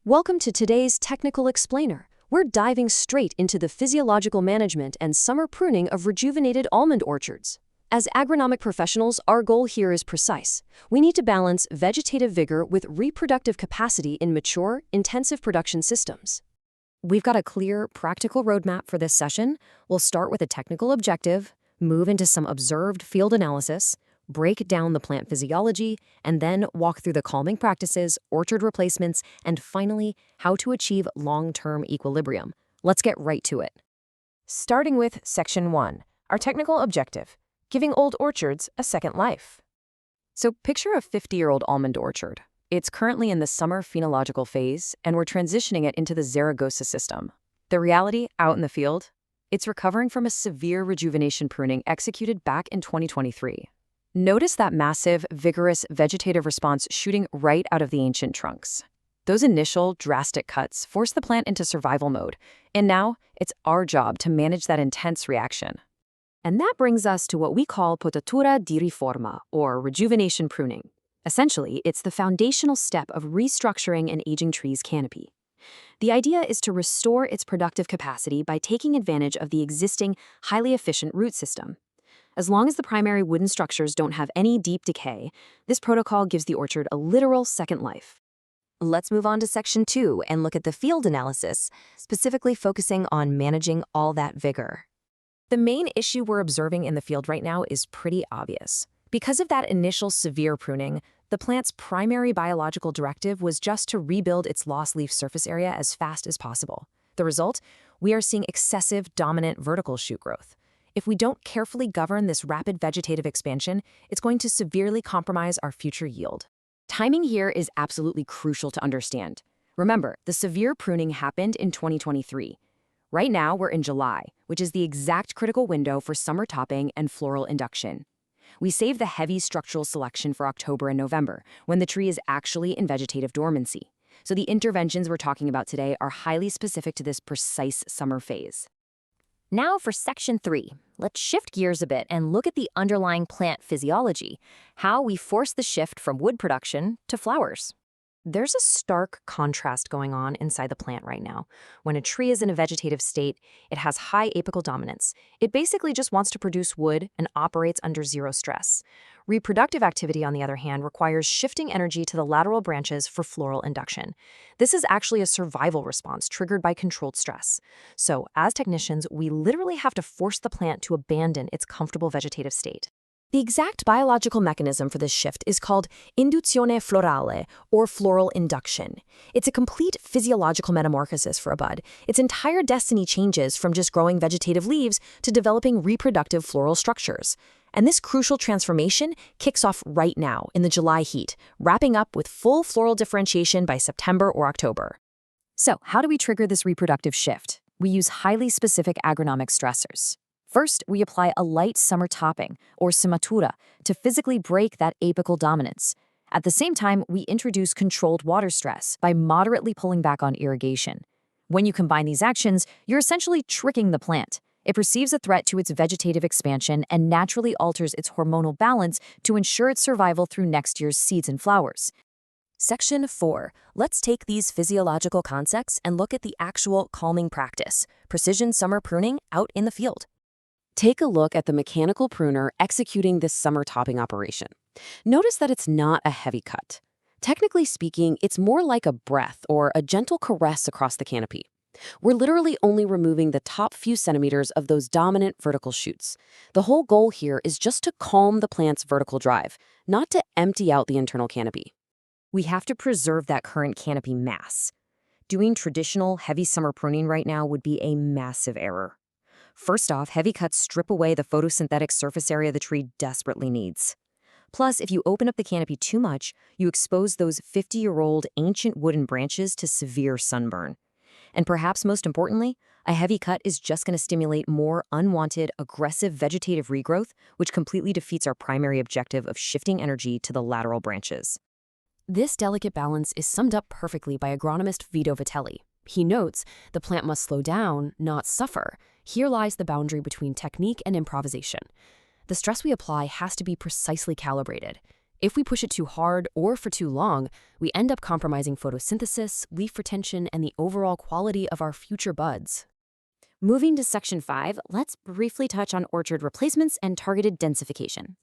Welcome to today's Technical Explainer. We're diving straight into the physiological management and summer pruning of rejuvenated almond orchards. As agronomic professionals, our goal here is precise. We need to balance vegetative vigor with reproductive capacity in mature, intensive production systems. We've got a clear, practical roadmap for this session. We'll start with a technical objective, move into some observed field analysis, break down the plant physiology, and then walk through the calming practices, orchard replacements, and finally, how to achieve long-term equilibrium. Let's get right to it. Starting with Section 1, our technical objective, giving old orchards a second life. So picture a 50-year-old almond orchard. It's currently in the summer phenological phase, and we're transitioning it into the Zaragoza system. The reality out in the field? It's recovering from a severe rejuvenation pruning executed back in 2023. Notice that massive, vigorous vegetative response shooting right out of the ancient trunks. Those initial, drastic cuts force the plant into survival mode, and now it's our job to manage that intense reaction. And that brings us to what we call potatura di riforma, or rejuvenation pruning. Essentially, it's the foundational step of restructuring an aging tree's canopy. The idea is to restore its productive capacity by taking advantage of the existing, highly efficient root system. As long as the primary wooden structures don't have any deep decay, this protocol gives the orchard a literal second life. Let's move on to Section 2 and look at the field analysis, specifically focusing on managing all that vigor. The main issue we're observing in the field right now is pretty obvious. Because of that initial severe pruning, the plant's primary biological directive was just to rebuild its lost leaf surface area as fast as possible. The result? We are seeing excessive dominant vertical shoot growth. If we don't carefully govern this rapid vegetative expansion, it's going to severely compromise our future yield. Timing here is absolutely crucial to understand. Remember, the severe pruning happened in 2023. Right now, we're in July, which is the exact critical window for summer topping and floral induction. We save the heavy structural selection for October and November, when the tree is actually in vegetative dormancy. So the interventions we're talking about today are highly specific to this precise summer phase. Now for Section 3. Let's shift gears a bit and look at the underlying plant physiology, how we force the shift from wood production to flowers. There's a stark contrast going on inside the plant right now. When a tree is in a vegetative state, it has high apical dominance. It basically just wants to produce wood and operates under zero stress. Reproductive activity, on the other hand, requires shifting energy to the lateral branches for floral induction. This is actually a survival response triggered by controlled stress. So, as technicians, we literally have to force the plant to abandon its comfortable vegetative state. The exact biological mechanism for this shift is called induzione florale, or floral induction. It's a complete physiological metamorphosis for a bud. Its entire destiny changes from just growing vegetative leaves to developing reproductive floral structures. And this crucial transformation kicks off right now in the July heat, wrapping up with full floral differentiation by September or October. So, how do we trigger this reproductive shift? We use highly specific agronomic stressors. First, we apply a light summer topping, or sematura, to physically break that apical dominance. At the same time, we introduce controlled water stress by moderately pulling back on irrigation. When you combine these actions, you're essentially tricking the plant. It perceives a threat to its vegetative expansion and naturally alters its hormonal balance to ensure its survival through next year's seeds and flowers. Section 4. Let's take these physiological concepts and look at the actual calming practice, precision summer pruning out in the field. Take a look at the mechanical pruner executing this summer topping operation. Notice that it's not a heavy cut. Technically speaking, it's more like a breath or a gentle caress across the canopy. We're literally only removing the top few centimeters of those dominant vertical shoots. The whole goal here is just to calm the plant's vertical drive, not to empty out the internal canopy. We have to preserve that current canopy mass. Doing traditional heavy summer pruning right now would be a massive error. First off, heavy cuts strip away the photosynthetic surface area the tree desperately needs. Plus, if you open up the canopy too much, you expose those 50-year-old ancient wooden branches to severe sunburn. And perhaps most importantly, a heavy cut is just going to stimulate more unwanted, aggressive vegetative regrowth, which completely defeats our primary objective of shifting energy to the lateral branches. This delicate balance is summed up perfectly by agronomist Vito Vitelli. He notes, the plant must slow down, not suffer. Here lies the boundary between technique and improvisation. The stress we apply has to be precisely calibrated. If we push it too hard or for too long, we end up compromising photosynthesis, leaf retention, and the overall quality of our future buds. Moving to Section 5, let's briefly touch on orchard replacements and targeted densification.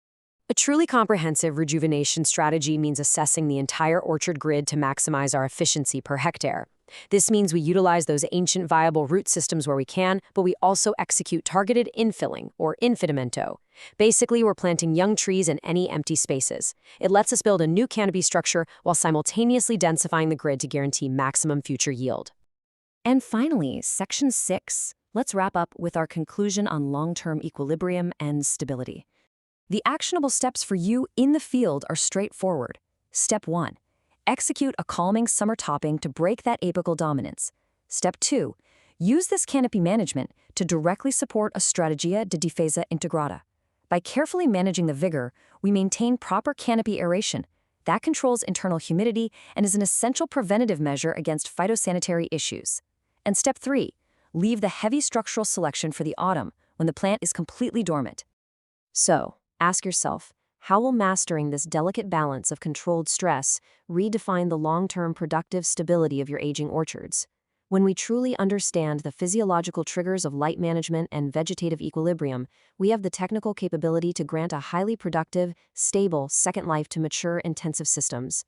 A truly comprehensive rejuvenation strategy means assessing the entire orchard grid to maximize our efficiency per hectare. This means we utilize those ancient viable root systems where we can, but we also execute targeted infilling, or infidimento. Basically, we're planting young trees in any empty spaces. It lets us build a new canopy structure while simultaneously densifying the grid to guarantee maximum future yield. And finally, Section 6. Let's wrap up with our conclusion on long-term equilibrium and stability. The actionable steps for you in the field are straightforward. Step 1. Execute a calming summer topping to break that apical dominance. Step 2. Use this canopy management to directly support a strategia de difesa integrata. By carefully managing the vigor, we maintain proper canopy aeration. That controls internal humidity and is an essential preventative measure against phytosanitary issues. And Step 3. Leave the heavy structural selection for the autumn when the plant is completely dormant. So, ask yourself, how will mastering this delicate balance of controlled stress redefine the long-term productive stability of your aging orchards? When we truly understand the physiological triggers of light management and vegetative equilibrium, we have the technical capability to grant a highly productive, stable second life to mature, intensive systems.